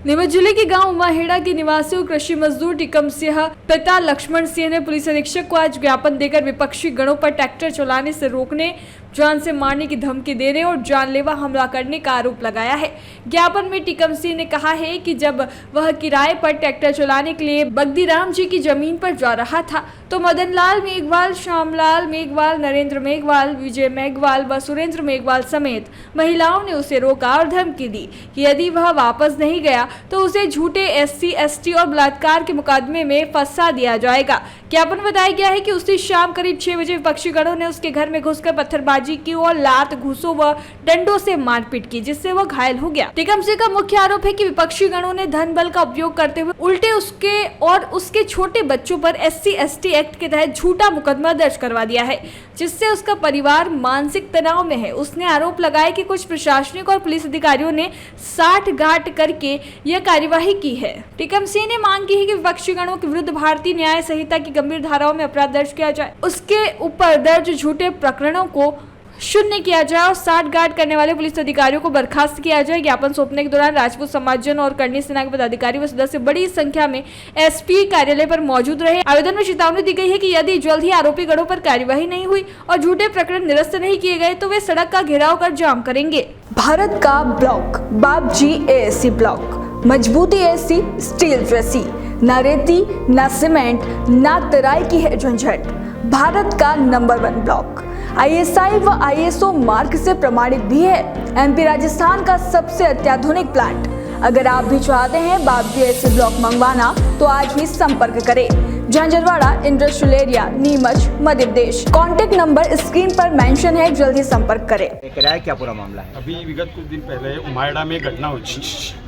नीमच जिले के गांव उमाहेड़ा के निवासी और कृषि मजदूर टिकम सिंह पिता लक्ष्मण सिंह ने पुलिस अधीक्षक को आज ज्ञापन देकर विपक्षी गणों पर ट्रैक्टर चलाने से रोकने, जान से मारने की धमकी देने और जानलेवा हमला करने का आरोप लगाया है। ज्ञापन में टिकम सिंह ने कहा है कि जब वह किराए पर ट्रैक्टर चलाने के लिए बगदीराम जी की जमीन पर जा रहा था तो मदन लाल मेघवाल, श्यामलाल मेघवाल, नरेंद्र मेघवाल, विजय मेघवाल व सुरेंद्र मेघवाल समेत महिलाओं ने उसे रोका और धमकी दी कि यदि वह वापस नहीं गया तो उसे झूठे SC, ST और बलात्कार के मुकदमे में फंसा दिया जाएगा। ज्ञापन बताया गया है कि उसी शाम करीब 6 बजे विपक्षी गणों ने उसके घर में घुसकर पत्थरबाजी की और लात, घूसों व डंडों से मारपीट की, जिससे वह घायल हो गया। टिकम सिंह का मुख्य आरोप है कि विपक्षी गणों ने धन बल का उपयोग करते हुए उल्टे उसके और उसके छोटे बच्चों पर SC, ST एक्ट के तहत झूठा मुकदमा दर्ज करवा दिया है, जिससे उसका परिवार मानसिक तनाव में है। उसने आरोप लगाया कि कुछ प्रशासनिक और पुलिस अधिकारियों ने साठगांठ करके यह कार्यवाही की है। टिकम सिंह ने मांग की है कि विपक्षी गणों के विरुद्ध भारतीय न्याय संहिता की गंभीर धाराओं में अपराध दर्ज किया जाए, उसके ऊपर दर्ज झूठे प्रकरणों को शून्य किया जाए और साठगांठ करने वाले पुलिस अधिकारियों को बर्खास्त किया जाए। ज्ञापन सौंपने के दौरान राजपूत समाजजन और करनी सेना के पदाधिकारी व सदस्य बड़ी संख्या में SP कार्यालय पर मौजूद रहे। आवेदन में चेतावनी दी गई है कि यदि जल्द ही आरोपी गणों पर कार्यवाही नहीं हुई और झूठे प्रकरण निरस्त नहीं किए गए तो वे सड़क का घेराव कर जाम करेंगे। भारत का ब्लॉक बाबजी AAC ब्लॉक, मजबूती ऐसी स्टील जैसी, न रेती न सीमेंट न तराई की है झंझट। भारत का नंबर 1 ब्लॉक ISI व ISO मार्क से प्रमाणित भी है। MP राजस्थान का सबसे अत्याधुनिक प्लांट। अगर आप भी चाहते हैं बाबजी AAC ब्लॉक मंगवाना तो आज ही संपर्क करें। Jhanjharwada industrial area, Neemuch, Madhya Pradesh. Contact number screen पर मेंशन है, जल्द ही संपर्क करें। क्या पूरा मामला है? अभी विगत कुछ दिन पहले उमाहेड़ा में घटना हुई थी।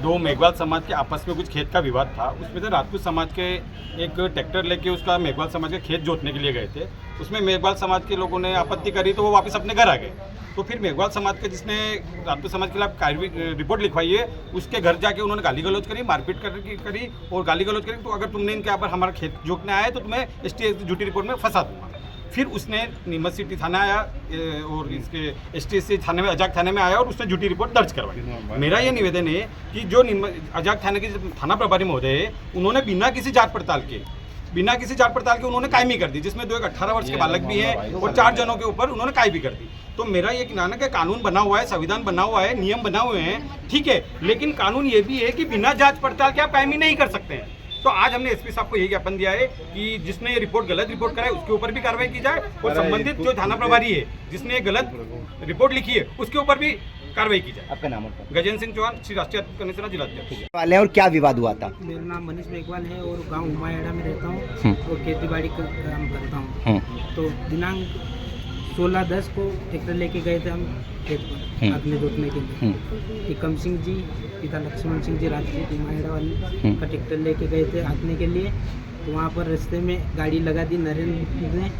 2 मेघवाल समाज के आपस में कुछ खेत का विवाद था। उसमें से राजपूत समाज के एक ट्रैक्टर लेके उसका मेघवाल समाज के खेत जोतने के लिए गए थे। उसमें मेघवाल समाज के लोगों ने आपत्ति करी तो वो वापस अपने घर आ गए। तो फिर मेघवाल समाज के जिसने राजपूत समाज के खिलाफ रिपोर्ट लिखवाई है, उसके घर जाके उन्होंने गाली गलौज करी, मारपीट करी और गाली गलौज करी। तो अगर तुमने इनके यहाँ पर हमारा खेत जोतने आया तो तुम्हें ST झूठी रिपोर्ट में फंसा दूंगा। फिर उसने नीमच सिटी थाना आया और इसके ST थाने में, अजाक थाने में आया और उसने झूठी रिपोर्ट दर्ज करवाई। मेरा ये निवेदन है कि जो अजाक थाने के थाना प्रभारी महोदय है, उन्होंने बिना किसी जांच पड़ताल के उन्होंने कायमी कर दी, जिसमें 2 18 वर्ष के बालक भी हैं और 4 जनों के ऊपर उन्होंने कायमी कर दी। तो मेरा ये कहना है कि कानून बना हुआ है, संविधान बना हुआ है, नियम बना हुए हैं, ठीक है, लेकिन कानून ये भी है कि बिना जांच पड़ताल के आप कायमी नहीं कर सकते हैं। तो आज हमने SP साहब को यही ज्ञापन दिया है कि जिसने ये गलत रिपोर्ट कराई उसके ऊपर भी कार्रवाई की जाए और संबंधित जो थाना प्रभारी है जिसने गलत रिपोर्ट लिखी है उसके ऊपर भी कार्रवाई की जाए। आपका नाम? गजेंद्र सिंह चौहान, श्री राष्ट्रीय करनी सेना जिलाध्यक्ष। वाले और क्या विवाद हुआ था? मेरा नाम मनीष मेघवाल है और गांव उमाहेड़ा में रहता हूँ और खेती-बाड़ी का काम करता हूँ। तो दिनांक 16/10 को ट्रैक्टर लेके गए थे हम खेत पर आदमी जोतने के लिए। टिकम सिंह जी, पिता लक्ष्मण सिंह जी राजपूत उमाहेड़ा वाले का ट्रैक्टर लेके गए थे आदमी के लिए। तो वहाँ पर रास्ते में गाड़ी लगा दी नरेंद्र ने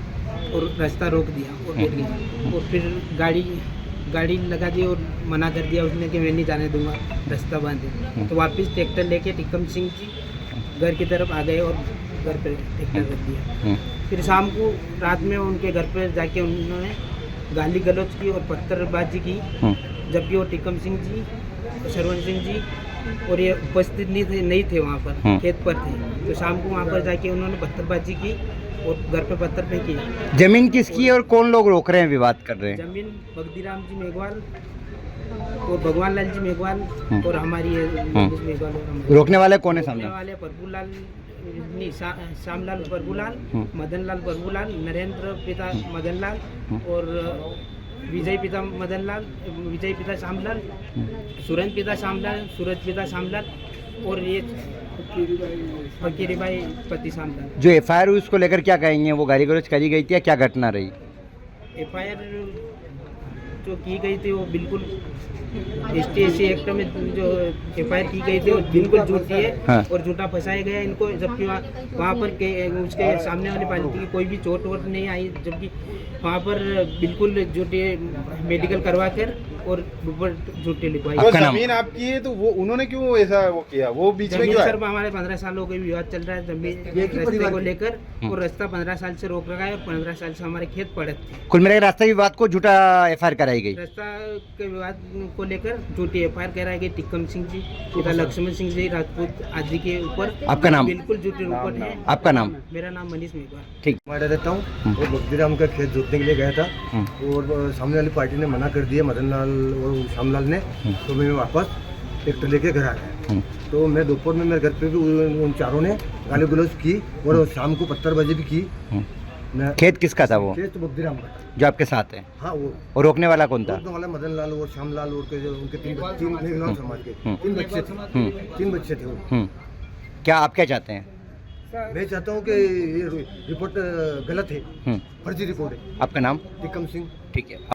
और रास्ता रोक दिया और बैठ गया। और फिर गाड़ी लगा दी और मना कर दिया उसने कि मैं नहीं जाने दूंगा, रास्ता बांधे। तो वापस ट्रैक्टर लेके टिकम सिंह जी घर की तरफ आ गए और घर पे ट्रैक्टर रख दिया। फिर शाम को रात में उनके घर पर जाके उन्होंने गाली गलौज की और पत्थरबाजी की, जबकि वो टिकम सिंह जी, शरवण सिंह जी और ये उपस्थित नहीं थे वहाँ पर, खेत पर थे। तो शाम को वहाँ पर जाके उन्होंने पत्थरबाजी की और घर पे पत्थर फेंकी। जमीन किसकी है और कौन लोग रोक रहे हैं, विवाद कर रहे हैं? जमीन बगदीराम जी मेघवाल और भगवान लाल जी मेघवाल और हमारी मेघवाल। और रोकने वाले कौन है? सामने वाले प्रभुलाल, श्यामलाल प्रभुलाल, मदन लाल प्रभुलाल, नरेंद्र पिता मदन लाल और विजय पिता मदन लाल, विजय पिता श्यामलाल, सुरेंद्र पिता श्यामलाल, सूरज पिता श्यामलाल और ये फकीरीबाई पति श्यामलाल। जो FIR हुई उसको लेकर क्या कहेंगे? वो गाली गलौज करी गई थी या क्या घटना रही? FIR जो की गई थी वो बिल्कुल ST एक्ट में जो FIR की गई थी वो बिल्कुल झूठी है। हाँ। और झूठा फंसाया गया इनको, जबकि वहाँ पर उसके सामने वाली पार्टी की कोई भी चोट वोट नहीं आई, जबकि वहाँ पर बिल्कुल झूठे मेडिकल करवा कर और ऊपर झूठी लिखवाई। आपका नाम? जमीन आपकी है तो वो उन्होंने क्यों ऐसा वो किया, वो बीच में जमीन क्यों सर आया? हमारे 15 साल हो गए विवाद चल रहा है जमीन रास्ते को लेकर, और रास्ता 15 साल से रोक रखा है और 15 साल से हमारे खेत पड़े थे। कुल मिला के रास्ता विवाद को झूठा एफआईआर कराई गई। रास्ता के विवाद को लेकर झूठी एफआईआर कराई गई टिक्कम सिंह जी, पिता लक्ष्मण सिंह जी राजपूत आदि के ऊपर। आपका नाम? बिल्कुल झूठी रिपोर्ट है। आपका नाम? मेरा नाम मनीष मेघवाल। ठीक। मैं रहता हूँ और बख्तीराम का खेत जोतने के लिए गया था और सामने वाली पार्टी ने मना कर दिया, मदन लाल और श्यामलाल ने, तो मैं वापस ट्रैक्टर लेके घर आ गया। तो मैं दोपहर में मेरे घर पे भी उन चारों ने गाली गलौज की और शाम को 17 बजे भी की। मैं खेत किसका था वो खेत तो बख्तीराम का था। जो आपके साथ है? हाँ वो और रोकने वाला कौन था? रोकने वाला मदन लाल और श्यामलाल और के जो उनके तीन मेघनाथ समाज के 3 बच्चे थे। 3 बच्चे थे वो। क्या आप क्या चाहते हैं? मैं चाहता हूँ कि ये रिपोर्ट गलत है, फर्जी रिपोर्ट है। आपका नाम? टिक्कम सिंह। ठीक है।